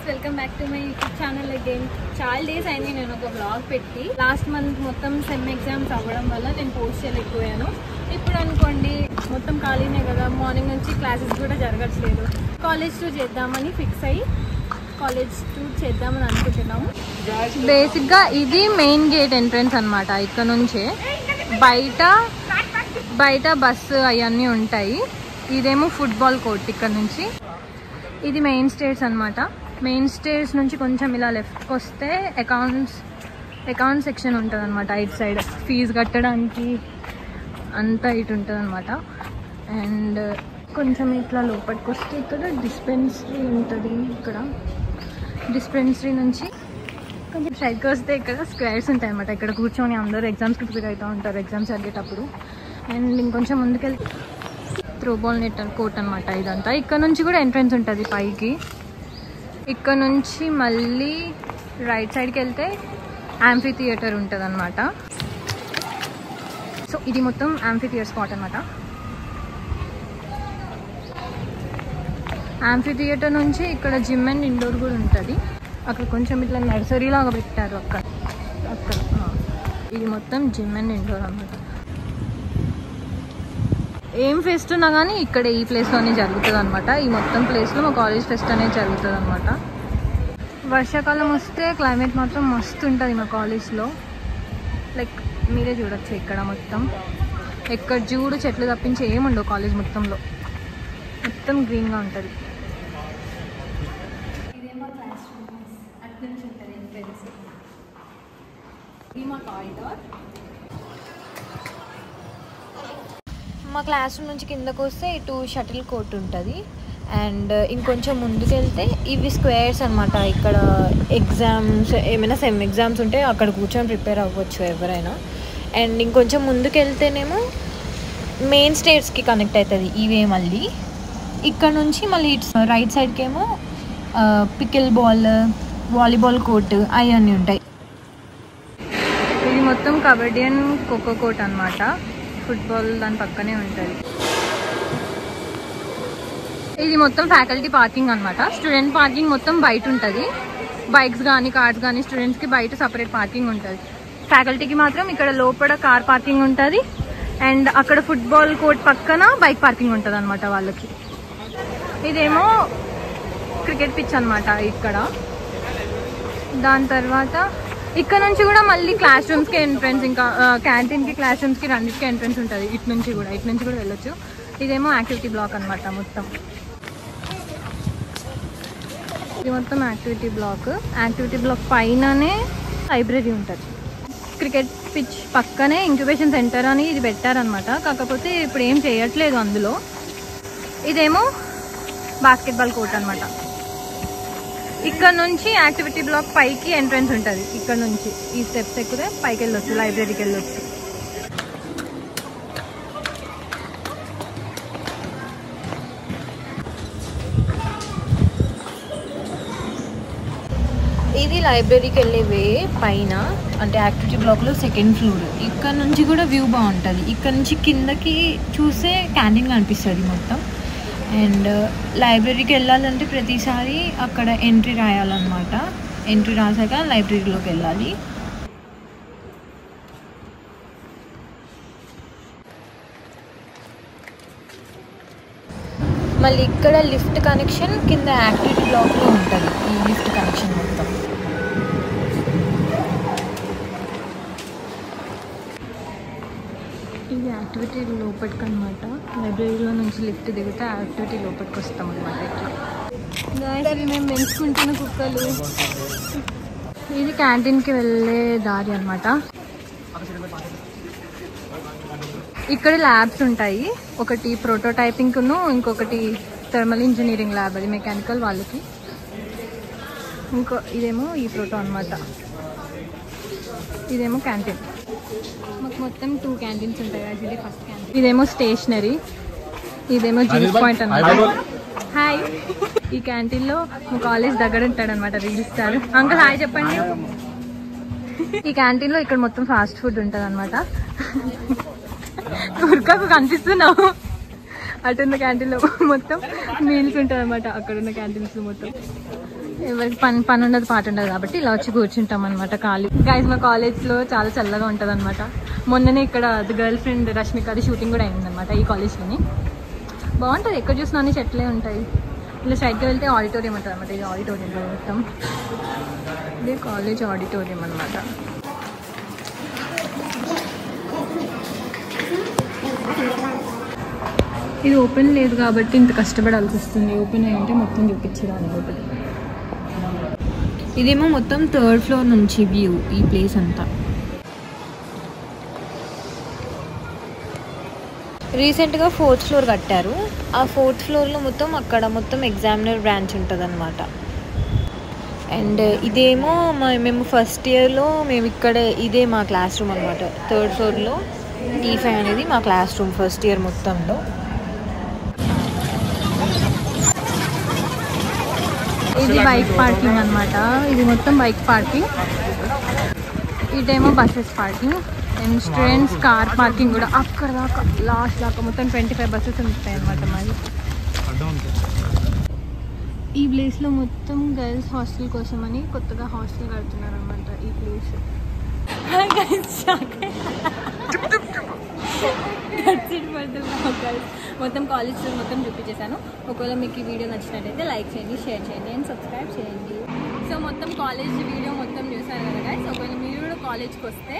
Welcome back to my YouTube channel again. చాలా days అయింది నేను ఒక వ్లాగ్ పెట్టి. లాస్ట్ మంత్ మొత్తం సెమ్ ఎగ్జామ్స్ అవ్వడం వల్ల నేను పోస్ట్ చేయలేకపోయాను. ఇప్పుడు అనుకోండి మొత్తం ఖాళీనే కదా, మార్నింగ్ నుంచి క్లాసెస్ కూడా జరగట్లేదు. కాలేజ్ టూర్ చేద్దామని ఫిక్స్ అయ్యి కాలేజ్ టూర్ చేద్దామని అనుకుంటున్నాము. బేసిక్గా ఇది మెయిన్ గేట్ ఎంట్రన్స్ అనమాట. ఇక్కడ నుంచే బయట బస్సు అవన్నీ ఉంటాయి. ఇదేమో ఫుట్బాల్ కోర్ట్. ఇక్కడ నుంచి ఇది మెయిన్ స్టేర్స్ అనమాట. మెయిన్ స్టేర్స్ నుంచి కొంచెం ఇలా లెఫ్ట్కి వస్తే అకౌంట్స్ సెక్షన్ ఉంటుంది అనమాట. ఇటు సైడ్ ఫీజు కట్టడానికి అంతా ఇటు ఉంటుంది అనమాట. అండ్ కొంచెం ఇట్లా లోపలికి వస్తే ఇక్కడ డిస్పెన్సరీ ఉంటుంది. ఇక్కడ డిస్పెన్సరీ నుంచి కొంచెం స్ట్రైట్కి వస్తే ఇక్కడ స్క్వేర్స్ ఉంటాయి అనమాట. ఇక్కడ కూర్చొని అందరూ ఎగ్జామ్స్కి ప్రిపేర్ అవుతూ ఉంటారు ఎగ్జామ్స్ జరిగేటప్పుడు. అండ్ ఇంకొంచెం ముందుకెళ్తే త్రోబాల్ నెట్ కోర్ట్ అనమాట ఇదంతా. ఇక్కడ నుంచి కూడా ఎంట్రన్స్ ఉంటుంది పైకి. ఇక్కడ నుంచి మళ్ళీ రైట్ సైడ్కి వెళ్తే యాంఫీ థియేటర్ ఉంటుంది అనమాట. సో ఇది మొత్తం యాంఫీ థియేటర్ స్పాట్ అనమాట. యాంఫీ థియేటర్ నుంచి ఇక్కడ జిమ్ అండ్ ఇండోర్ కూడా ఉంటుంది. అక్కడ కొంచెం ఇట్లా నర్సరీ లాగా పెట్టారు అక్కడ. ఇది మొత్తం జిమ్ అండ్ ఇండోర్ అనమాట. ఏం ఫెస్ట్ ఉన్నా కానీ ఇక్కడ ఈ ప్లేస్లోనే జరుగుతుంది అనమాట. ఈ మొత్తం ప్లేస్లో మా కాలేజ్ ఫెస్ట్ అనేది జరుగుతుంది అనమాట. వర్షాకాలం వస్తే క్లైమేట్ మాత్రం మస్తు ఉంటుంది మా కాలేజ్లో. లైక్ మీరే చూడొచ్చు ఇక్కడ మొత్తం ఎక్కడ చూడు చెట్లు తప్పించి ఏముండవు కాలేజ్ మొత్తంలో. మొత్తం గ్రీన్గా ఉంటుంది. ఇదేమో క్లాస్ రూమ్స్ అటు నుంచి ఉంటుంది ఎంట్రన్స్. ఇది మా కారిడార్. మా క్లాస్ రూమ్ నుంచి కిందకు వస్తే ఇటు షటిల్ కోర్ట్ ఉంటుంది. అండ్ ఇంకొంచెం ముందుకు వెళ్తే ఇవి స్క్వేర్స్ అనమాట. ఇక్కడ ఎగ్జామ్స్ ఏమైనా సెమ్ ఎగ్జామ్స్ ఉంటే అక్కడ కూర్చొని ప్రిపేర్ అవ్వచ్చు ఎవరైనా. అండ్ ఇంకొంచెం ముందుకు వెళ్తేనేమో మెయిన్ స్టేట్స్కి కనెక్ట్ అవుతుంది ఇవే. మళ్ళీ ఇక్కడ నుంచి మళ్ళీ రైట్ సైడ్కి ఏమో పికిల్ బాల్, వాలీబాల్ కోర్ట్ అవన్నీ ఉంటాయి. ఇది మొత్తం కబడ్డీ అండ్ ఖోఖో కోర్ట్ అనమాట. ఫుట్బాల్ దాని పక్కనే ఉంటుంది. ఇది మొత్తం ఫ్యాకల్టీ పార్కింగ్ అనమాట. స్టూడెంట్ పార్కింగ్ మొత్తం బయట ఉంటుంది. బైక్స్ కానీ కార్స్ కానీ స్టూడెంట్స్కి బయట సపరేట్ పార్కింగ్ ఉంటుంది. ఫ్యాకల్టీకి మాత్రం ఇక్కడ లోపల కార్ పార్కింగ్ ఉంటుంది. అండ్ అక్కడ ఫుట్బాల్ కోర్ట్ పక్కన బైక్ పార్కింగ్ ఉంటుంది అనమాట వాళ్ళకి. ఇదేమో క్రికెట్ పిచ్ అనమాట ఇక్కడ. దాని తర్వాత ఇక్కడ నుంచి కూడా మళ్ళీ క్లాస్ రూమ్స్కి ఎంట్రన్స్, ఇంకా క్యాంటీన్కి క్లాస్ రూమ్స్కి రెండింటికి ఎంట్రన్స్ ఉంటుంది. ఇటు నుంచి కూడా వెళ్ళొచ్చు. ఇదేమో యాక్టివిటీ బ్లాక్ అనమాట మొత్తం. ఇది మొత్తం యాక్టివిటీ బ్లాక్ పైననే లైబ్రరీ ఉంటుంది. క్రికెట్ పిచ్ పక్కనే ఇంక్యుబేషన్ సెంటర్ అని ఇది పెట్టారనమాట. కాకపోతే ఇప్పుడు ఏం చేయట్లేదు అందులో. ఇదేమో బాస్కెట్బాల్ కోర్ట్ అనమాట. ఇక్కడ నుంచి యాక్టివిటీ బ్లాక్ పైకి ఎంట్రన్స్ ఉంటుంది. ఇక్కడ నుంచి ఈ స్టెప్స్ ఎక్కితే పైకి వెళ్ళొచ్చు, లైబ్రరీకి వెళ్ళొచ్చు. ఇది లైబ్రరీకి వెళ్ళే వే పైన, అంటే యాక్టివిటీ బ్లాక్లో సెకండ్ ఫ్లోర్. ఇక్కడ నుంచి కూడా వ్యూ బాగుంటుంది. ఇక్కడ నుంచి కిందకి చూస్తే క్యాంటీన్ కనిపిస్తుంది మొత్తం. అండ్ లైబ్రరీకి వెళ్ళాలంటే ప్రతిసారి అక్కడ ఎంట్రీ రాయాలన్నమాట. ఎంట్రీ రాసాక లైబ్రరీలోకి వెళ్ళాలి. మళ్ళీ ఇక్కడ లిఫ్ట్ కనెక్షన్ కింద యాక్టివిటీ బ్లాక్లో ఉంటుంది. ఈ లిఫ్ట్ కనెక్షన్ మొత్తం ఇది యాక్టివిటీ లోపలికి అనమాట. లైబ్రరీలో నుంచి లిఫ్ట్ దిగితే యాక్టివిటీ లోపలికి వస్తాం అనమాట. ఇట్లా మేము పెంచుకుంటున్న కుక్కలు. ఇది క్యాంటీన్కి వెళ్ళే దారి అనమాట. ఇక్కడ ల్యాబ్స్ ఉంటాయి. ఒకటి ప్రోటోటైపింగ్ను, ఇంకొకటి థర్మల్ ఇంజనీరింగ్ ల్యాబ్, అది మెకానికల్ వాళ్ళకి. ఇదేమో ఈ ప్రోటో అనమాట. ఇదేమో క్యాంటీన్. మాకు మొత్తం 2 క్యాంటీన్స్ ఉంటాయి. ఇది ఫస్ట్ క్యాంటీన్. ఇదేమో స్టేషనరీ, ఇదేమో జ్యూస్ పాయింట్ అనమాట. హాయ్. ఈ క్యాంటీన్లో మా కాలేజ్ దగ్గర ఉంటాడనమాట రీల్ స్టార్. అంకుల్ హాయ్ చెప్పండి. ఈ క్యాంటీన్లో ఇక్కడ మొత్తం ఫాస్ట్ ఫుడ్ ఉంటుంది అనమాట. ఉరకకు కనిపిస్తున్నావు. అటున్న క్యాంటీన్లో మొత్తం మీల్స్ ఉంటుంది అనమాట. అక్కడున్న క్యాంటీన్స్ మొత్తం ఎవరికి పని ఉండదు పాట ఉండదు కాబట్టి ఇలా వచ్చి కూర్చుంటాం అనమాట ఖాళీ. గైస్ మా కాలేజ్లో చాలా చల్లగా ఉంటుంది అనమాట. మొన్ననే ఇక్కడ గర్ల్ ఫ్రెండ్ రష్మికది షూటింగ్ కూడా అయిందనమాట ఈ కాలేజ్లోని. బాగుంటుంది, ఎక్కడ చూసినా అన్ని చెట్లే ఉంటాయి. ఇలా సైడ్కి వెళ్తే ఆడిటోరియం ఉంటుంది అనమాట. ఇది ఆడిటోరియం మొత్తం, ఇదే కాలేజ్ ఆడిటోరియం అనమాట. ఇది ఓపెన్ లేదు కాబట్టి ఇంత కష్టపడాల్సి వస్తుంది. ఓపెన్ అయి ఉంటే మొత్తం చూపించేదాన్ని ఒకటి. ఇదేమో మొత్తం 3rd ఫ్లోర్ నుంచి వ్యూ ఈ ప్లేస్ అంతా. రీసెంట్గా 4th ఫ్లోర్ కట్టారు. ఆ 4th ఫ్లోర్లో మొత్తం అక్కడ మొత్తం ఎగ్జామినర్ బ్రాంచ్ ఉంటుంది అనమాట. అండ్ ఇదేమో మేము ఫస్ట్ ఇయర్లో మేము ఇక్కడే, ఇదే మా క్లాస్ రూమ్ అనమాట. 3rd ఫ్లోర్లో T5 అనేది మా క్లాస్ రూమ్ ఫస్ట్ ఇయర్ మొత్తంలో. ఇది బైక్ పార్కింగ్ అనమాట. ఇది మొత్తం బైక్ పార్కింగ్. ఇదేమో buses parking and students car parking కూడా అక్కడ దాకా లాస్ట్ దాకా మొత్తం 25 బస్సెస్ ఉంటాయి అనమాట. మరి ఈ ప్లేస్లో మొత్తం గర్ల్స్ హాస్టల్ కోసం అని కొత్తగా హాస్టల్ కడుతున్నారు అనమాట ఈ ప్లేస్. మొత్తం కాలేజ్ మొత్తం చూపించేసాను. ఒకవేళ మీకు ఈ వీడియో నచ్చినట్టయితే లైక్ చేయండి, షేర్ చేయండి అండ్ సబ్స్క్రైబ్ చేయండి. సో మొత్తం కాలేజ్ వీడియో మొత్తం చూసాను కదా గైస్. ఒకవేళ మీరు కూడా కాలేజ్కి వస్తే